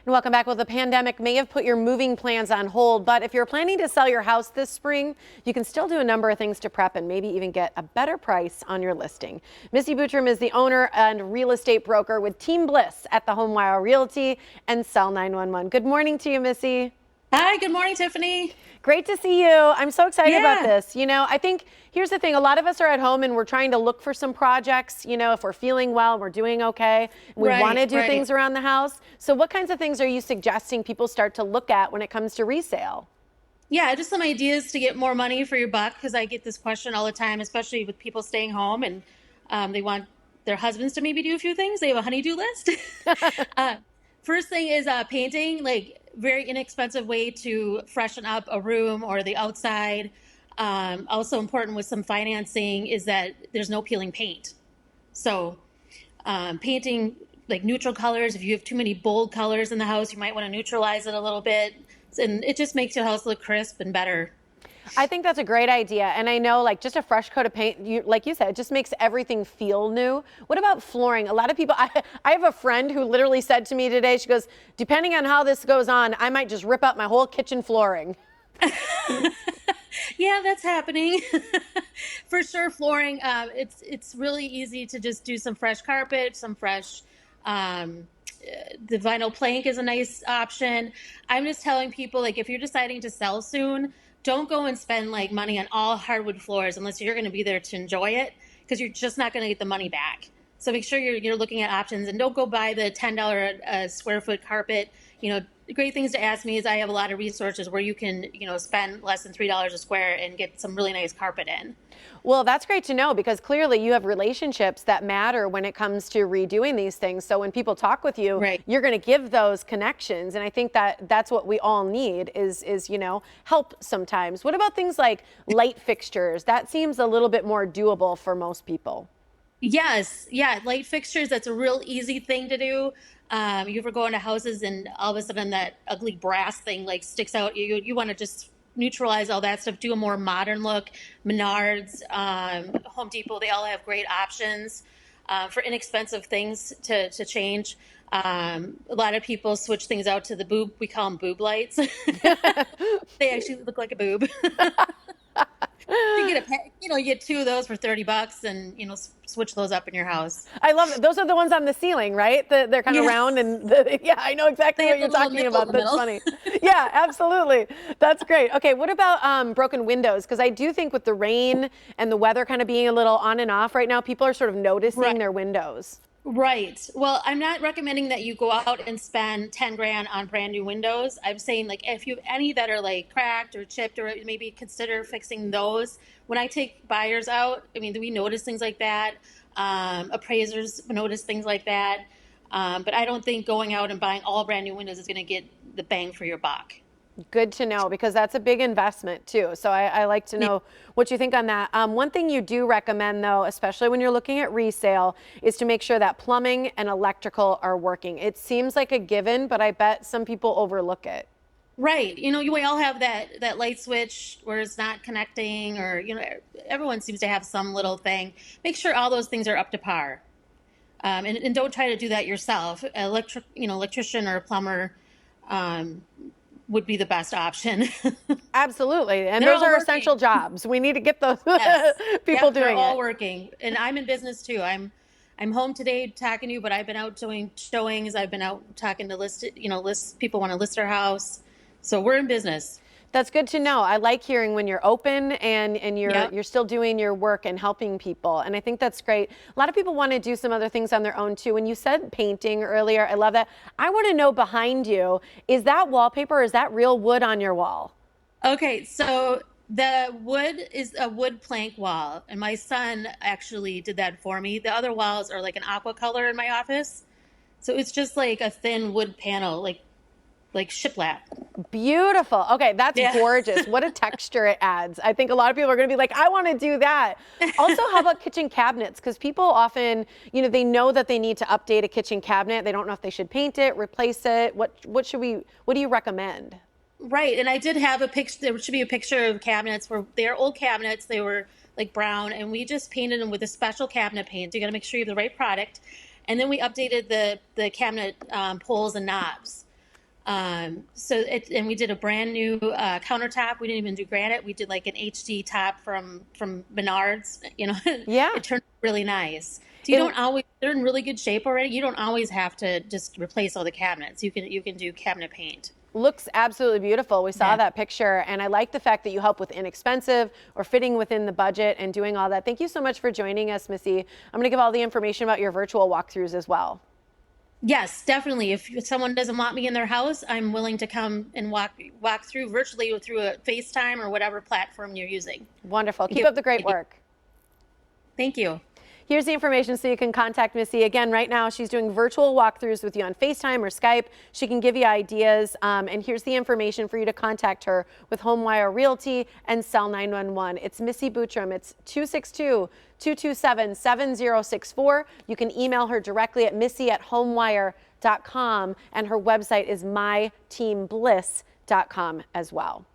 And welcome back. Well, the pandemic may have put your moving plans on hold, but if you're planning to sell your house this spring, you can still do a number of things to prep and maybe even get a better price on your listing. Missy Boutram is the owner and real estate broker with Team Bliss at the HomeWire Realty and Sell 911. Good morning to you, Missy. Hi, good morning, Tiffany. Great to see you. I'm so excited about Yeah, this. I think here's the thing. A lot of us are at home and we're trying to look for some projects, if we're feeling well, we're doing okay, and we want to right, do right. things around the house. So what kinds of things are you suggesting people start to look at when it comes to resale? Yeah, just some ideas to get more money for your buck because I get this question all the time, especially with people staying home and they want their husbands to maybe do a few things. They have a honey-do list. uh, First thing is painting, like very inexpensive way to freshen up a room or the outside. Also important with some financing is that there's no peeling paint. So painting like neutral colors. If you have too many bold colors in the house, you might want to neutralize it a little bit. And it just makes your house look crisp and better. I think that's a great idea. And I know like just a fresh coat of paint, like you said, it just makes everything feel new. What about flooring? A lot of people, I have a friend who literally said to me today, she goes, depending on how this goes on, I might just rip out my whole kitchen flooring. Yeah, that's happening. For sure, flooring. It's really easy to just do some fresh carpet, some fresh. Um, the vinyl plank is a nice option. I'm just telling people like if you're deciding to sell soon, don't go and spend like money on all hardwood floors unless you're going to be there to enjoy it because you're just not going to get the money back. So make sure you're looking at options and don't go buy the $10 a square foot carpet. The great things to ask me is I have a lot of resources where you can, spend less than $3 a square and get some really nice carpet in. Well, that's great to know because clearly you have relationships that matter when it comes to redoing these things. So when people talk with you, Right. you're going to give those connections. And I think that that's what we all need is help sometimes. What about things like light fixtures? That seems a little bit more doable for most people. Yes, yeah, light fixtures, that's a real easy thing to do. You ever go into houses and all of a sudden that ugly brass thing like sticks out, you want to just neutralize all that stuff, do a more modern look. Menards, Home Depot, they all have great options for inexpensive things to change. A lot of people switch things out to the boob, we call them boob lights. They actually look like a boob. You get you get two of those for $30 and switch those up in your house. I love it. Those are the ones on the ceiling, right? They're kind of Yeah, round yeah, I know exactly they what have the you're little talking nipple in about. the That's middle. funny. Yeah, absolutely. That's great. Okay, what about broken windows? Because I do think with the rain and the weather kind of being a little on and off right now, people are sort of noticing Right. their windows. Right. Well, I'm not recommending that you go out and spend 10 grand on brand new windows. I'm saying like if you have any that are like cracked or chipped or maybe consider fixing those. When I take buyers out, I mean, we notice things like that. Appraisers notice things like that. But I don't think going out and buying all brand new windows is going to get the bang for your buck. Good to know because that's a big investment too. So I like to Yeah. know what you think on that. One thing you do recommend though, especially when you're looking at resale, is to make sure that plumbing and electrical are working. It seems like a given, but I bet some people overlook it. Right. We all have that light switch where it's not connecting or, everyone seems to have some little thing. Make sure all those things are up to par. And don't try to do that yourself. Electrician or a plumber would be the best option. Absolutely. And They're those all are working. essential jobs. We need to get those Yes. people Yep, they're doing all it. working. And I'm in business too. I'm home today talking to you, but I've been out doing showings. I've been out talking to list people want to list their house. So we're in business. That's good to know. I like hearing when you're open and you're Yep. you're still doing your work and helping people. And I think that's great. A lot of people want to do some other things on their own too. When you said painting earlier, I love that. I want to know behind you, is that wallpaper? Is that real wood on your wall? Okay, so the wood is a wood plank wall, and my son actually did that for me. The other walls are like an aqua color in my office, so it's just like a thin wood panel, like shiplap. Beautiful. Okay, that's Yeah. gorgeous. What a texture it adds. I think a lot of people are going to be like, I want to do that. Also, how about kitchen cabinets? Because people often, they know that they need to update a kitchen cabinet. They don't know if they should paint it, replace it. What do you recommend? Right, and I did have a picture. There should be a picture of cabinets where they're old cabinets. They were like brown, and we just painted them with a special cabinet paint. You got to make sure you have the right product, and then we updated the cabinet pulls and knobs. And we did a brand new countertop. We didn't even do granite. We did like an HD top from Menards. You know, Yeah. it turned out really nice. So you It don't always, they're in really good shape already. You don't always have to just replace all the cabinets. You can do cabinet paint. looks absolutely beautiful. We saw Yeah. that picture, and I like the fact that you help with inexpensive or fitting within the budget and doing all that. Thank you so much for joining us, Missy. I'm going to give all the information about your virtual walkthroughs as well. Yes, definitely. If someone doesn't want me in their house, I'm willing to come and walk through virtually or through a FaceTime or whatever platform you're using. Wonderful. Keep up the great work. Thank you. Here's the information so you can contact Missy. Again, right now she's doing virtual walkthroughs with you on FaceTime or Skype. She can give you ideas. And here's the information for you to contact her with HomeWire Realty and Cell 911. It's Missy Boutram. It's 262-227-7064. You can email her directly at missy@homewire.com, and her website is myteambliss.com as well.